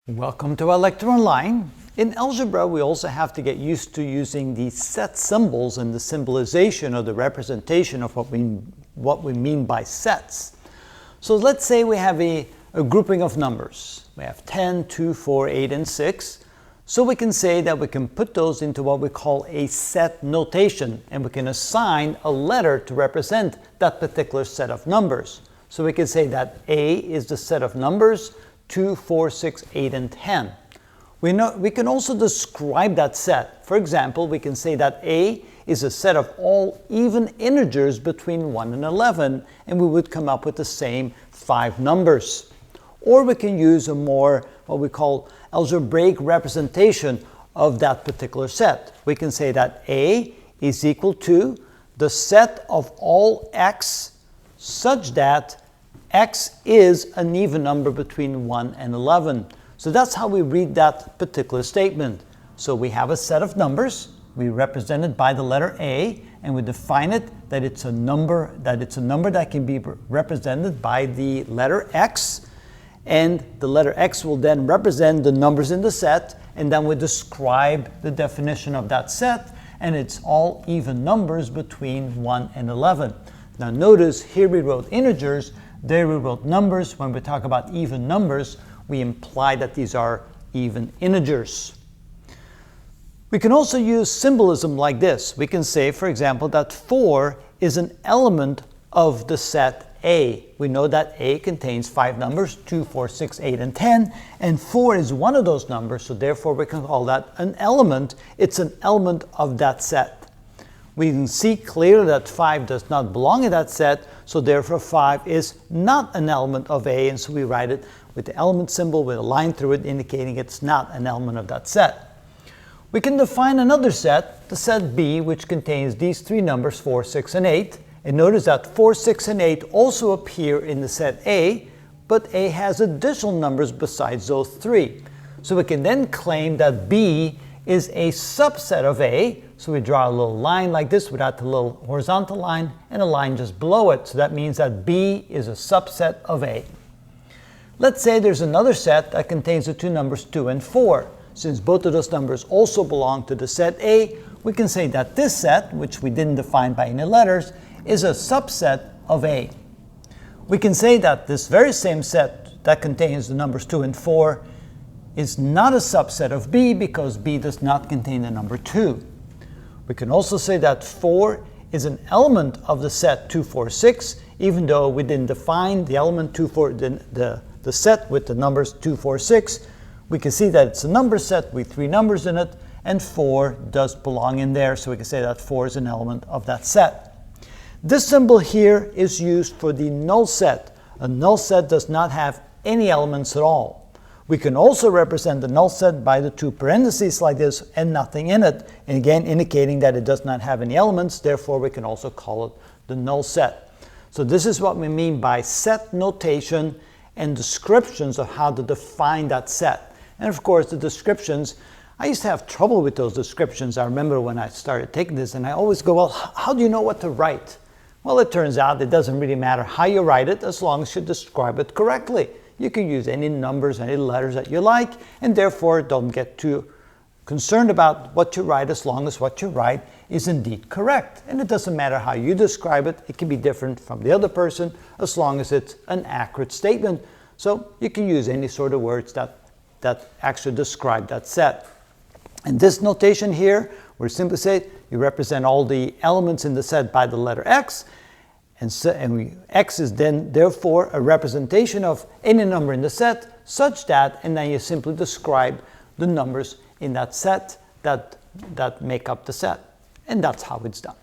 Welcome to our lecture online. In algebra, we also have to get used to using the set symbols and the symbolization or the representation of what we mean by sets. So let's say we have a grouping of numbers. We have 10, 2, 4, 8, and 6. So we can say that we can put those into what we call a set notation, and we can assign a letter to represent that particular set of numbers. So we can say that A is the set of numbers 2, 4, 6, 8, and 10. We can also describe that set. For example, we can say that A is a set of all even integers between 1 and 11, and we would come up with the same 5 numbers. Or we can use a more, what we call, algebraic representation of that particular set. We can say that A is equal to the set of all x such that x is an even number between 1 and 11. So that's how we read that particular statement. So we have a set of numbers, we represent it by the letter A, and we define it that it's a number that can be represented by the letter x, and the letter x will then represent the numbers in the set, and then we describe the definition of that set, and it's all even numbers between 1 and 11. Now notice here we wrote integers, there we wrote numbers. When we talk about even numbers, we imply that these are even integers. We can also use symbolism like this. We can say, for example, that 4 is an element of the set A. We know that A contains 5 numbers, 2, 4, 6, 8, and 10, and 4 is one of those numbers, so therefore we can call that an element. It's an element of that set. We can see clearly that 5 does not belong in that set, so therefore 5 is not an element of A, and so we write it with the element symbol with a line through it indicating it's not an element of that set. We can define another set, the set B, which contains these 3 numbers, 4, 6, and 8. And notice that 4, 6, and 8 also appear in the set A, but A has additional numbers besides those 3. So we can then claim that B is a subset of A. So we draw a little line like this without the little horizontal line and a line just below it. So that means that B is a subset of A. Let's say there's another set that contains the 2 numbers 2 and 4. Since both of those numbers also belong to the set A, we can say that this set, which we didn't define by any letters, is a subset of A. We can say that this very same set that contains the numbers 2 and 4 is not a subset of B because B does not contain the number 2. We can also say that 4 is an element of the set 2, 4, 6, even though we didn't define the element 2, 4, the set with the numbers 2, 4, 6. We can see that it's a number set with 3 numbers in it, and 4 does belong in there, so we can say that 4 is an element of that set. This symbol here is used for the null set. A null set does not have any elements at all. We can also represent the null set by the 2 parentheses like this and nothing in it, and again indicating that it does not have any elements, therefore we can also call it the null set. So this is what we mean by set notation and descriptions of how to define that set. And of course the descriptions, I used to have trouble with those descriptions. I remember when I started taking this and I always go, well, how do you know what to write? Well, it turns out it doesn't really matter how you write it as long as you describe it correctly. You can use any numbers, any letters that you like, and therefore don't get too concerned about what you write as long as what you write is indeed correct. And it doesn't matter how you describe it, it can be different from the other person as long as it's an accurate statement. So you can use any sort of words that actually describe that set. And this notation here, we simply say you represent all the elements in the set by the letter X, X is then therefore a representation of any number in the set such that, and then you simply describe the numbers in that set that make up the set. And that's how it's done.